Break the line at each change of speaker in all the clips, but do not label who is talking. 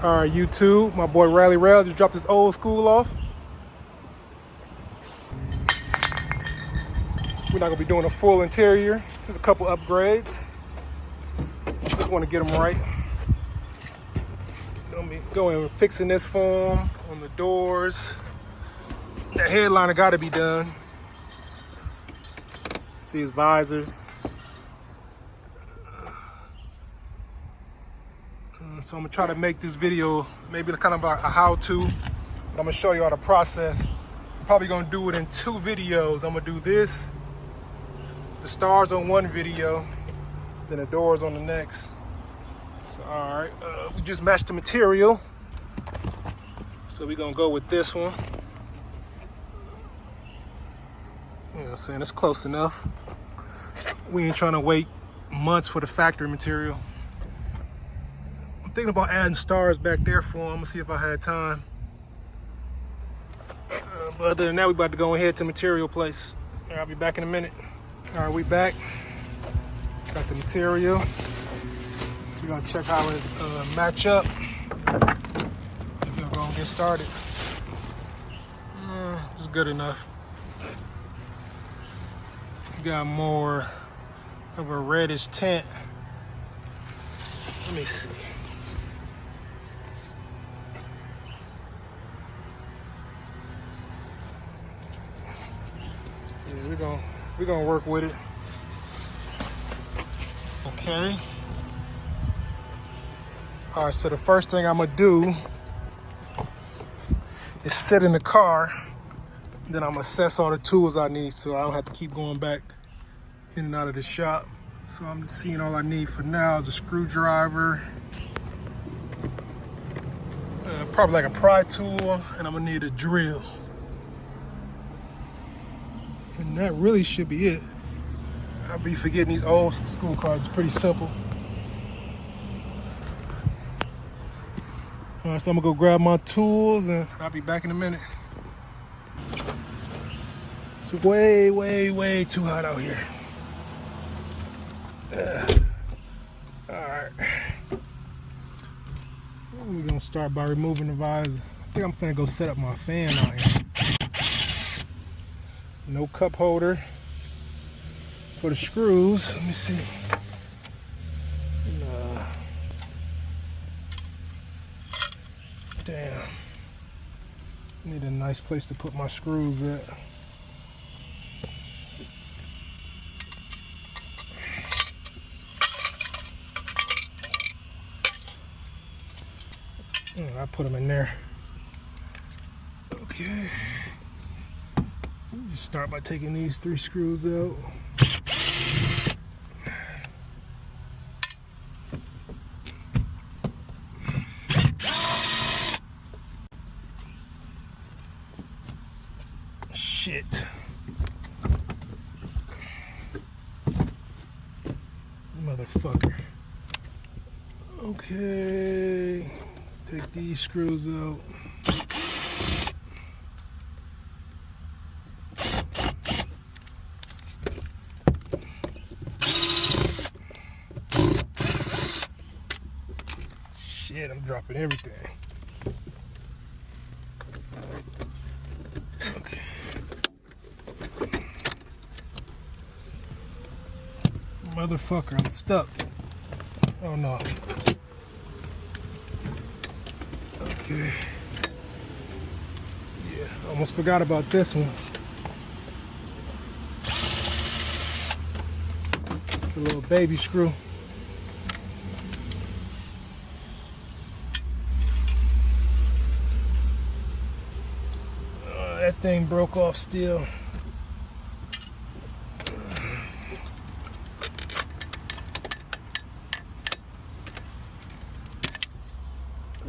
All right, YouTube, my boy Rally Rail just dropped his old school off. We're not gonna be doing a full interior, just a couple upgrades. Just want to get them right. Gonna be going and fixing this foam on the doors. The headliner got to be done. See his visors. So I'm gonna try to make this video maybe kind of a how-to. But I'm gonna show you all the process. I'm probably gonna do it in 2 videos. I'm gonna do this, the stars on one video, then the doors on the next. So, all right, we just matched the material. So we're gonna go with this one. You know what I'm saying? It's close enough. We ain't trying to wait months for the factory material. I'm thinking about adding stars back there for him. I'm gonna see if I had time. But other than that, we about to go ahead to material place. I'll be back in a minute. All right, we back. Got the material. We're gonna check how it match up. We're gonna get started. It's good enough. You got more of a reddish tint. Let me see. Yeah, we're gonna work with it. Okay. All right, so the first thing I'm gonna do is sit in the car. Then I'm gonna assess all the tools I need so I don't have to keep going back in and out of the shop. So I'm seeing all I need for now is a screwdriver, probably like a pry tool, and I'm gonna need a drill. And that really should be it. I'll be forgetting these old school cars. It's pretty simple. All right, so I'm gonna go grab my tools and I'll be back in a minute. It's way, way, way too hot out here. All right. We're gonna start by removing the visor. I think I'm gonna go set up my fan out here. No cup holder for the screws. Let me see. Damn. Need a nice place to put my screws at. I put them in there. Okay. Just start by taking these 3 screws out. Shit. Motherfucker. Okay. Take these screws out. Shit, I'm dropping everything. Okay. Motherfucker, I'm stuck. Oh no. Okay. Yeah, almost forgot about this one. It's a little baby screw. That thing broke off still.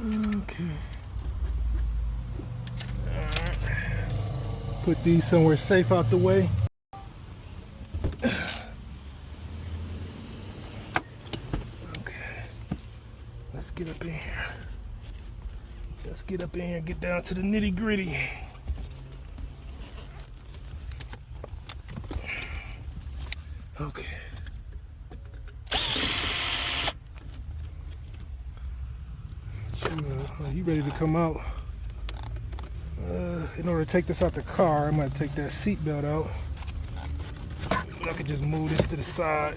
Okay. Alright. Put these somewhere safe out the way. Okay. Let's get up in here. Let's get up in here and get down to the nitty gritty. Okay. He ready to come out. In order to take this out the car, I'm gonna take that seat belt out. But I could just move this to the side.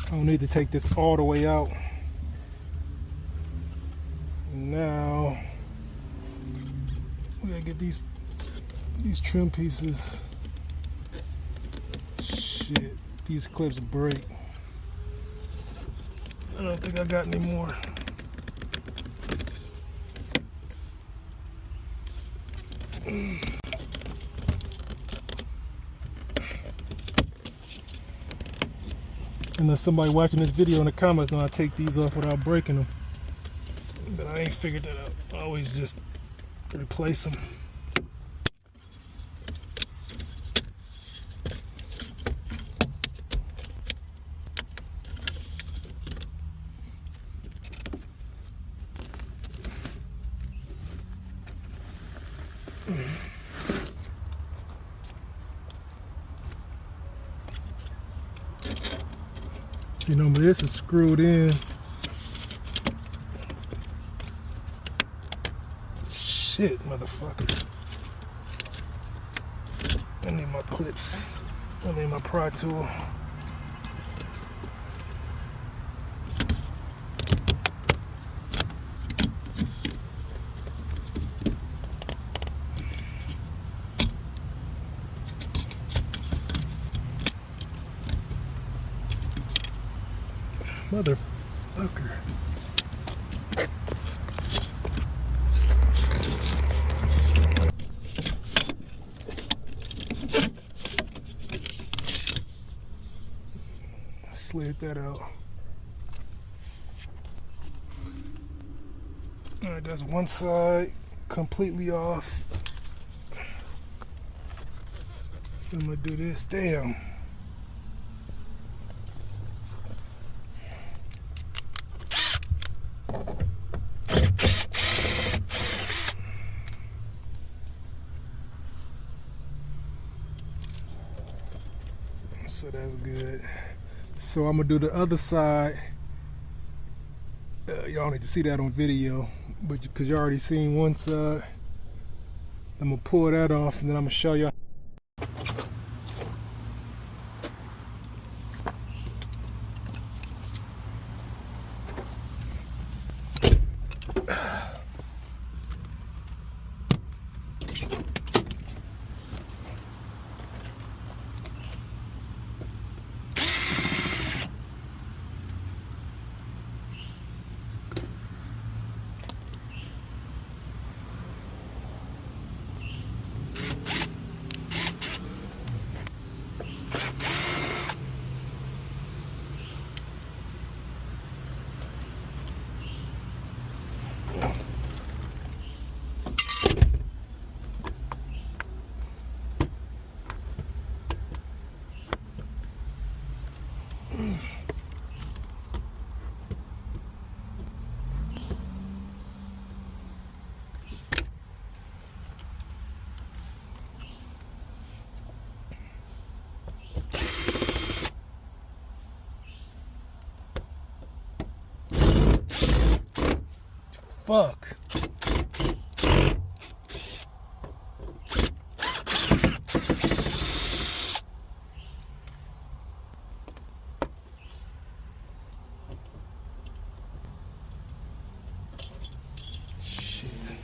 I don't need to take this all the way out. Now we gotta get these trim pieces. Shit, these clips break. I don't think I got any more. Unless somebody watching this video in the comments know I take these off without breaking them. But I ain't figured that out. I always just replace them. See, normally this is screwed in. Shit, motherfucker. I need my clips. I need my pry tool. Motherfucker. Slid that out. Alright, that's one side completely off. So I'm gonna do this. Damn. So that's good. So I'm gonna do the other side. Y'all need to see that on video, but because you already seen one side, I'm gonna pull that off and then I'm gonna show you. Fuck. Shit.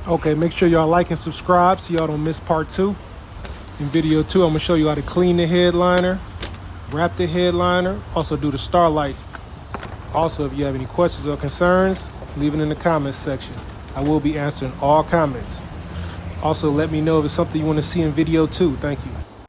Okay, make sure y'all like and subscribe so y'all don't miss part 2. In video 2, I'm gonna show you how to clean the headliner, wrap the headliner, also do the Starlight. Also, if you have any questions or concerns, leave it in the comments section. I will be answering all comments. Also, let me know if it's something you want to see in video 2. Thank you.